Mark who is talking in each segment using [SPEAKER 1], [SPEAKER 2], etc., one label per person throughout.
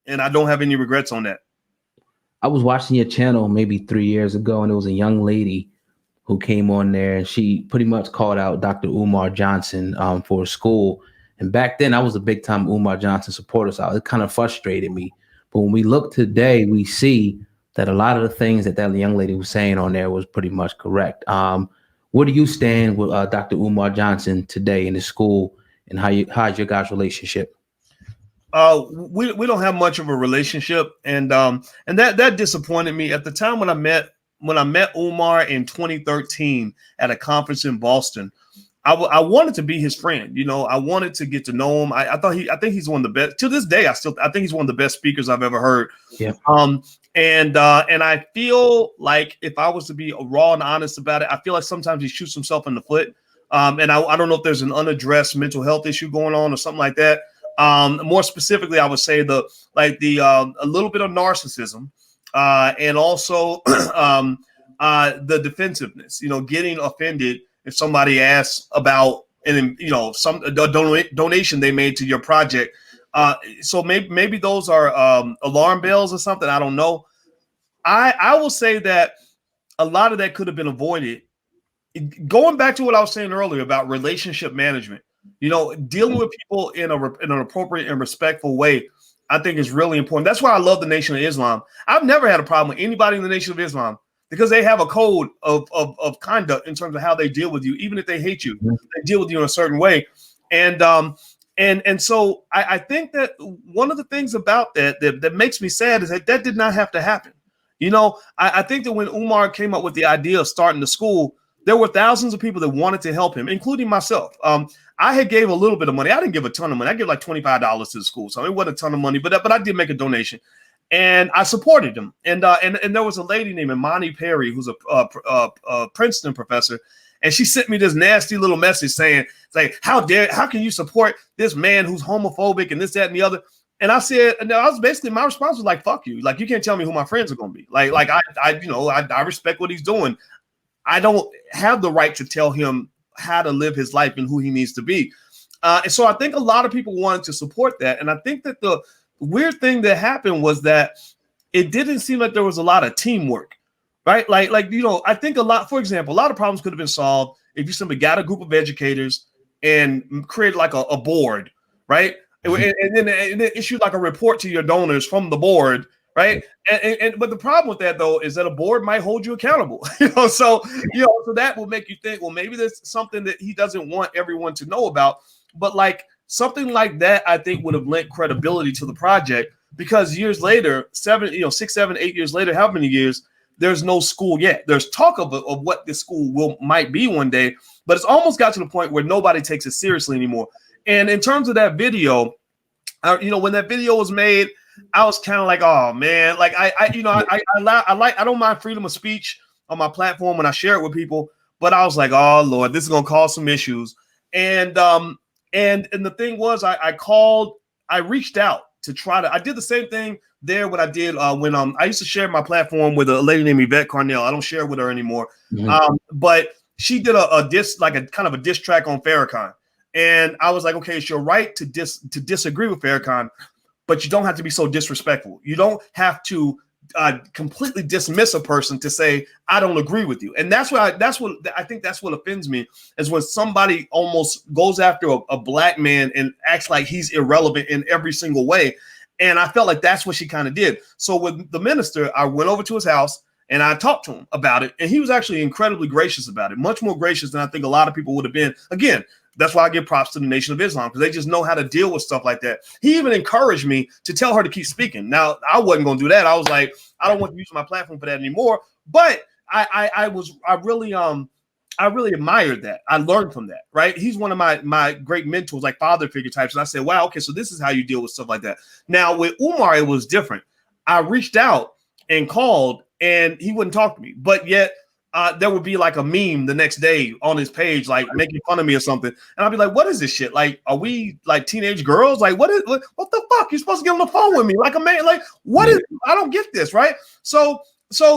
[SPEAKER 1] And I don't have any regrets on that.
[SPEAKER 2] I was watching your channel maybe 3 years ago, and there was a young lady who came on there, and she pretty much called out Dr. Umar Johnson for school. And back then, I was a big time Umar Johnson supporter, so it kind of frustrated me. But when we look today, we see that a lot of the things that young lady was saying on there was pretty much correct. Where do you stand with Dr. Umar Johnson today in the school, and how's your guys' relationship?
[SPEAKER 1] We don't have much of a relationship, and that disappointed me at the time when I met Umar in 2013 at a conference in Boston. I wanted to be his friend. I wanted to get to know him. I think he's one of the best to this day. I think he's one of the best speakers I've ever heard.
[SPEAKER 2] Yeah.
[SPEAKER 1] And I feel like if I was to be raw and honest about it, I feel like sometimes he shoots himself in the foot. And I don't know if there's an unaddressed mental health issue going on or something like that. More specifically, I would say a little bit of narcissism, and also the defensiveness. Getting offended if somebody asks about some donation they made to your project. So maybe those are alarm bells or something. I don't know. I will say that a lot of that could have been avoided. Going back to what I was saying earlier about relationship management, dealing with people in an appropriate and respectful way, I think is really important. That's why I love the Nation of Islam. I've never had a problem with anybody in the Nation of Islam because they have a code of conduct in terms of how they deal with you. Even if they hate you, they deal with you in a certain way. And so I think that one of the things about that makes me sad is that did not have to happen. I think that when Umar came up with the idea of starting the school, there were thousands of people that wanted to help him, including myself. I had gave a little bit of money. I didn't give a ton of money. I gave like $25 to the school, so it wasn't a ton of money, but I did make a donation, and I supported him. And there was a lady named Imani Perry, who's a Princeton professor, and she sent me this nasty little message saying, how can you support this man who's homophobic and this, that, and the other? And I said, and I was basically, my response was like, fuck you. Like, you can't tell me who my friends are going to be. I respect what he's doing. I don't have the right to tell him how to live his life and who he needs to be. And so I think a lot of people wanted to support that. And I think that the weird thing that happened was that it didn't seem like there was a lot of teamwork, right? I think for example, a lot of problems could have been solved if you simply got a group of educators and created like a board, right? And then issued like a report to your donors from the board. Right. But the problem with that, though, is that a board might hold you accountable. So that will make you think, well, maybe there's something that he doesn't want everyone to know about. But like something like that, I think would have lent credibility to the project, because years later, 6, 7, 8 years later, how many years, there's no school yet. There's talk of what this school might be one day, but it's almost got to the point where nobody takes it seriously anymore. And in terms of that video, when that video was made, I was kind of like, oh man, like I don't mind freedom of speech on my platform when I share it with people, but I was like, oh Lord, this is gonna cause some issues. And the thing was, I reached out to I did the same thing there what I did when I used to share my platform with a lady named Yvette Carnell. I don't share with her anymore. Mm-hmm. But she did a diss, like a kind of a diss track on Farrakhan. And I was like, okay, it's your right to disagree with Farrakhan, but you don't have to be so disrespectful. You don't have to completely dismiss a person to say, I don't agree with you. And that's what I think that's what offends me, is when somebody almost goes after a black man and acts like he's irrelevant in every single way. And I felt like that's what she kind of did. So with the minister, I went over to his house and I talked to him about it. And he was actually incredibly gracious about it, much more gracious than I think a lot of people would have been. Again, that's why I give props to the Nation of Islam, because they just know how to deal with stuff like that. He even encouraged me to tell her to keep speaking. Now, I wasn't going to do that. I was like, I don't want to use my platform for that anymore. But I really admired that. I learned from that, right? He's one of my great mentors, like father figure types. And I said, wow, okay, so this is how you deal with stuff like that. Now, with Umar, it was different. I reached out and called, and he wouldn't talk to me. But yet, there would be like a meme the next day on his page, like making fun of me or something. And I'd be like, what is this shit? Like, are we like teenage girls? Like, what the fuck? You're supposed to get on the phone with me like a man. Like, what is, I don't get this, right? So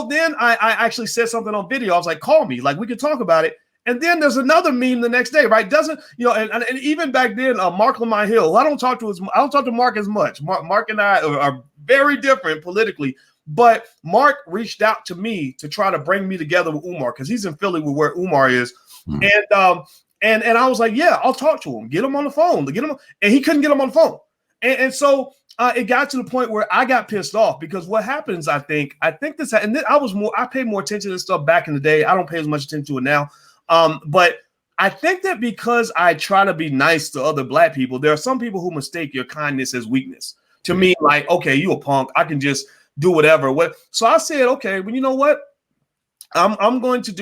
[SPEAKER 1] then I actually said something on video. I was like, call me, like we could talk about it. And then there's another meme the next day, right? Doesn't, and even back then, Mark Lamont Hill, who I don't talk to Mark as much. Mark and I are very different politically, but Mark reached out to me to try to bring me together with Umar because he's in Philly with where Umar is. And I was like, yeah, I'll talk to him, get him on the phone, and he couldn't get him on the phone. And so it got to the point where I got pissed off because what happens, I think this, and I paid more attention to this stuff back in the day. I don't pay as much attention to it now. But I think that because I try to be nice to other Black people, there are some people who mistake your kindness as weakness. To me, like, okay, you a punk, I can just do whatever. So I said, okay, well, you know what? I'm going to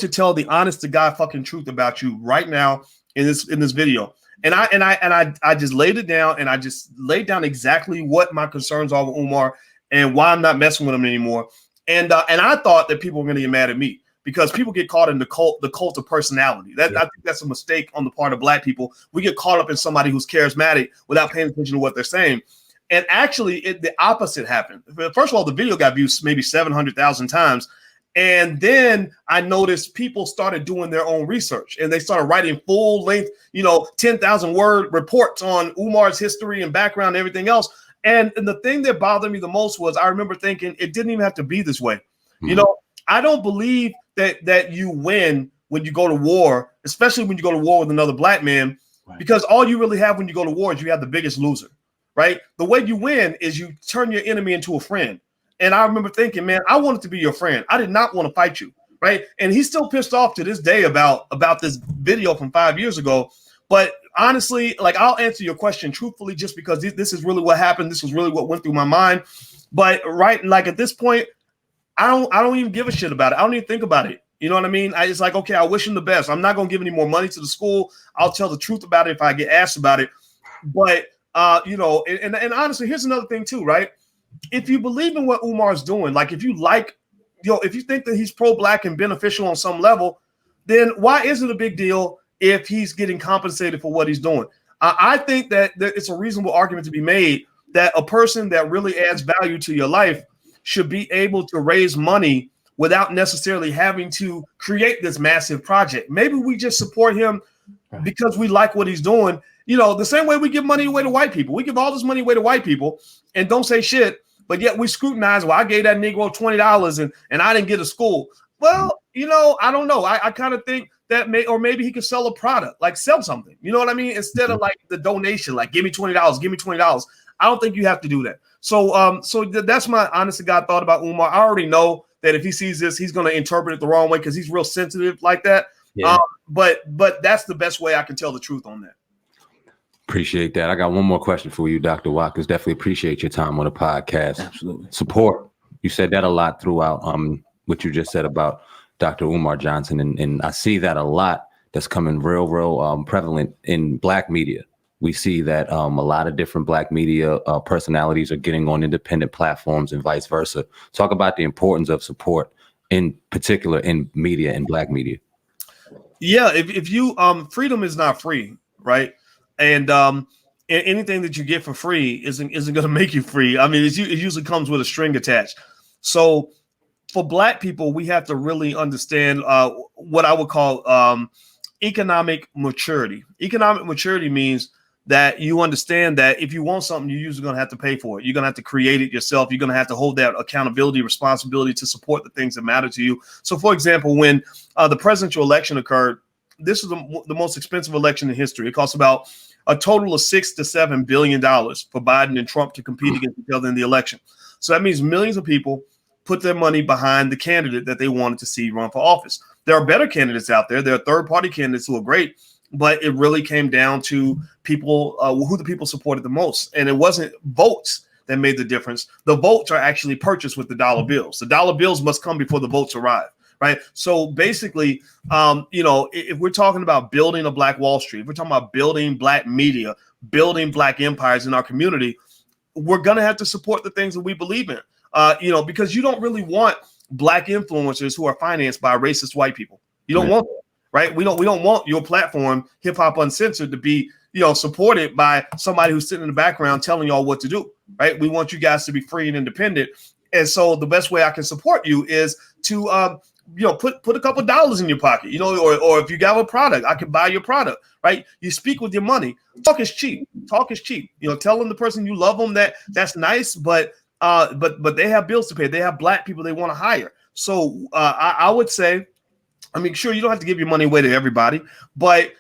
[SPEAKER 1] tell the honest to God fucking truth about you right now in this video. And I just laid it down, and I just laid down exactly what my concerns are with Umar and why I'm not messing with him anymore. And I thought that people were going to get mad at me, because people get caught in the cult of personality. I think that's a mistake on the part of Black people. We get caught up in somebody who's charismatic without paying attention to what they're saying. And actually, the opposite happened. First of all, the video got viewed maybe 700,000 times. And then I noticed people started doing their own research, and they started writing full length, 10,000 word reports on Umar's history and background and everything else. And the thing that bothered me the most was I remember thinking it didn't even have to be this way. Mm-hmm. I don't believe that you win when you go to war, especially when you go to war with another Black man, right? Because all you really have when you go to war is you have the biggest loser, right? The way you win is you turn your enemy into a friend. And I remember thinking, man, I wanted to be your friend. I did not want to fight you, right? And he's still pissed off to this day about this video from 5 years ago. But honestly, like, I'll answer your question truthfully, just because this is really what happened. This was really what went through my mind. But right, like, at this point, I don't even give a shit about it. I don't even think about it. You know what I mean? It's like, okay, I wish him the best. I'm not going to give any more money to the school. I'll tell the truth about it if I get asked about it. But, and honestly, here's another thing too, right? If you believe in what Umar's doing, like, if you if you think that he's pro-Black and beneficial on some level, then why is it a big deal if he's getting compensated for what he's doing? I think that it's a reasonable argument to be made that a person that really adds value to your life should be able to raise money without necessarily having to create this massive project. Maybe we just support him because we like what he's doing. The same way we give money away to white people. We give all this money away to white people and don't say shit, but yet we scrutinize, well, I gave that Negro $20 and I didn't get a school. Well, I don't know. I kind of think that maybe he could sell a product, like sell something. You know what I mean? Instead of like the donation, like give me $20, give me $20. I don't think you have to do that. So that's my honest to God thought about Umar. I already know that if he sees this, he's going to interpret it the wrong way because he's real sensitive like that. Yeah. But that's the best way I can tell the truth on that.
[SPEAKER 3] Appreciate that. I got one more question for you, Dr. Watkins. Definitely appreciate your time on the podcast.
[SPEAKER 2] Absolutely.
[SPEAKER 3] Support. You said that a lot throughout what you just said about Dr. Umar Johnson. And I see that a lot that's coming real prevalent in Black media. We see that a lot of different Black media personalities are getting on independent platforms and vice versa. Talk about the importance of support, in particular in media and Black media.
[SPEAKER 1] Yeah, if you freedom is not free, right? And anything that you get for free isn't going to make you free. I mean, it usually comes with a string attached. So for Black people, we have to really understand what I would call economic maturity. Economic maturity means that you understand that if you want something, you're usually going to have to pay for it. You're going to have to create it yourself. You're going to have to hold that accountability, responsibility to support the things that matter to you. So, for example, when the presidential election occurred, this is the most expensive election in history. It cost about a total of $6 to $7 billion for Biden and Trump to compete against each other in the election. So that means millions of people put their money behind the candidate that they wanted to see run for office. There are better candidates out there. There are third-party candidates who are great, but it really came down to people, who the people supported the most. And it wasn't votes that made the difference. The votes are actually purchased with the dollar bills. The dollar bills must come before the votes arrive, right? So basically, if we're talking about building a Black Wall Street, if we're talking about building Black media, building Black empires in our community, we're going to have to support the things that we believe in, because you don't really want Black influencers who are financed by racist white people. You don't want that. Right. We don't want your platform, Hip Hop Uncensored, to be, supported by somebody who's sitting in the background telling y'all what to do. Right. We want you guys to be free and independent. And so the best way I can support you is to put a couple dollars in your pocket, or if you got a product, I can buy your product, right? You speak with your money. Talk is cheap. Telling the person you love them that's nice, but they have bills to pay. They have Black people they want to hire. So I would say, sure, you don't have to give your money away to everybody, but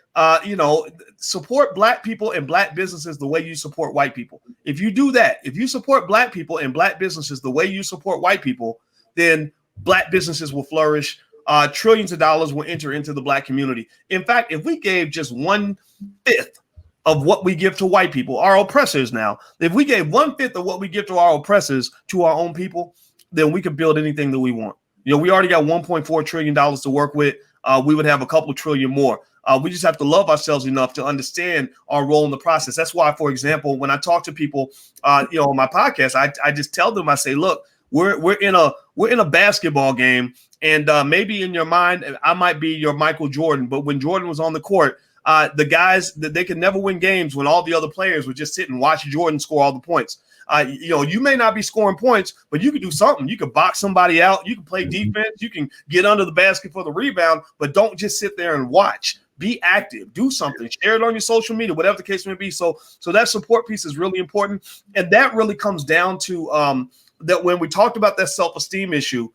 [SPEAKER 1] support Black people and Black businesses the way you support white people. If you do that, if you support Black people and Black businesses the way you support white people, then Black businesses will flourish. Trillions of dollars will enter into the Black community. In fact, if we gave just 1/5 of what we give to white people, our oppressors now, if we gave 1/5 of what we give to our oppressors to our own people, then we could build anything that we want. We already got $1.4 trillion to work with. We would have a couple trillion more. We just have to love ourselves enough to understand our role in the process. That's why, for example, when I talk to people, on my podcast, I just tell them, I say, look, we're in a basketball game, and maybe in your mind, I might be your Michael Jordan, but when Jordan was on the court, the guys that they could never win games when all the other players would just sit and watch Jordan score all the points. You may not be scoring points, but you could do something. You could box somebody out. You can play defense. You can get under the basket for the rebound, but don't just sit there and watch. Be active. Do something. Share it on your social media, whatever the case may be. So that support piece is really important, and that really comes down to that when we talked about that self-esteem issue.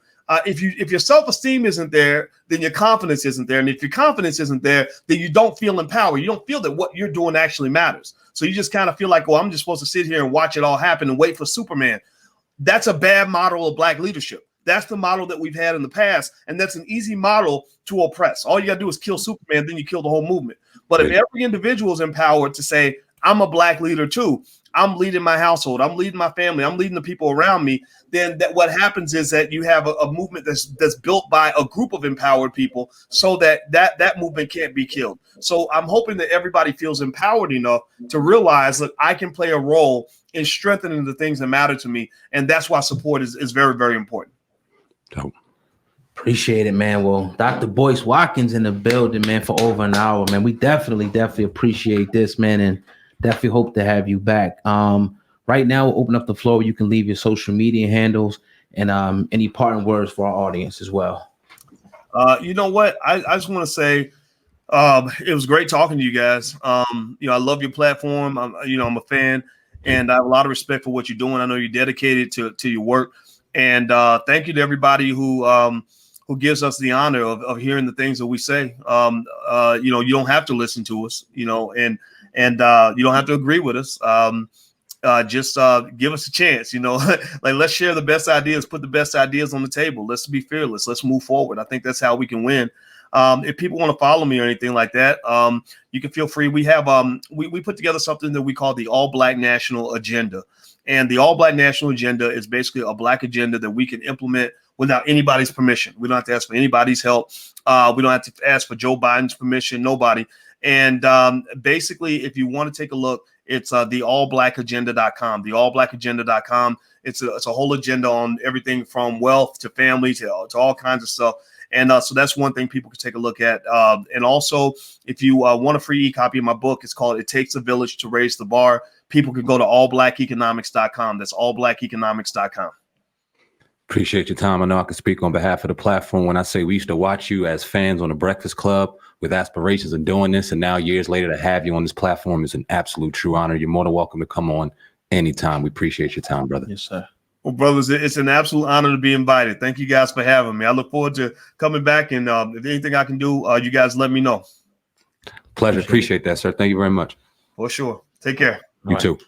[SPEAKER 1] If your self-esteem isn't there, then your confidence isn't there. And if your confidence isn't there, then you don't feel empowered. You don't feel that what you're doing actually matters. So you just kind of feel like, well, I'm just supposed to sit here and watch it all happen and wait for Superman. That's a bad model of Black leadership. That's the model that we've had in the past. And that's an easy model to oppress. All you got to do is kill Superman, then you kill the whole movement. But if every individual is empowered to say, I'm a Black leader too, I'm leading my household, I'm leading my family, I'm leading the people around me, then what happens is that you have a movement that's built by a group of empowered people, so that movement can't be killed. So I'm hoping that everybody feels empowered enough to realize that I can play a role in strengthening the things that matter to me. And that's why support is very, very important.
[SPEAKER 3] Dope.
[SPEAKER 2] Appreciate it, man. Well, Dr. Boyce Watkins in the building, man, for over an hour, man. We definitely appreciate this, man, and definitely hope to have you back. Right now, we'll open up the floor where you can leave your social media handles and any parting words for our audience as well.
[SPEAKER 1] You know what? I just want to say it was great talking to you guys. I love your platform. I'm a fan, and I have a lot of respect for what you're doing. I know you're dedicated to your work, and thank you to everybody who gives us the honor of hearing the things that we say. You don't have to listen to us, and you don't have to agree with us. Just give us a chance, like let's share the best ideas, put the best ideas on the table. Let's be fearless. Let's move forward. I think that's how we can win. If people want to follow me or anything like that, you can feel free. We have we put together something that we call the All Black National Agenda. And the All Black National Agenda is basically a Black agenda that we can implement without anybody's permission. We don't have to ask for anybody's help. We don't have to ask for Joe Biden's permission, nobody. And basically, if you want to take a look, it's the allblackagenda.com. The allblackagenda.com. It's a whole agenda on everything from wealth to family to all kinds of stuff. And so that's one thing people can take a look at. And also, if you want a free e-copy of my book, it's called It Takes a Village to Raise the Bar. People can go to allblackeconomics.com. That's allblackeconomics.com.
[SPEAKER 3] Appreciate your time. I know I can speak on behalf of the platform when I say we used to watch you as fans on the Breakfast Club with aspirations of doing this. And now years later to have you on this platform is an absolute true honor. You're more than welcome to come on anytime. We appreciate your time, brother.
[SPEAKER 2] Yes, sir.
[SPEAKER 1] Well, brothers, it's an absolute honor to be invited. Thank you guys for having me. I look forward to coming back. And if anything I can do, you guys let me know.
[SPEAKER 3] Pleasure. Appreciate that, sir. Thank you very much.
[SPEAKER 1] For sure. Take care.
[SPEAKER 3] You too.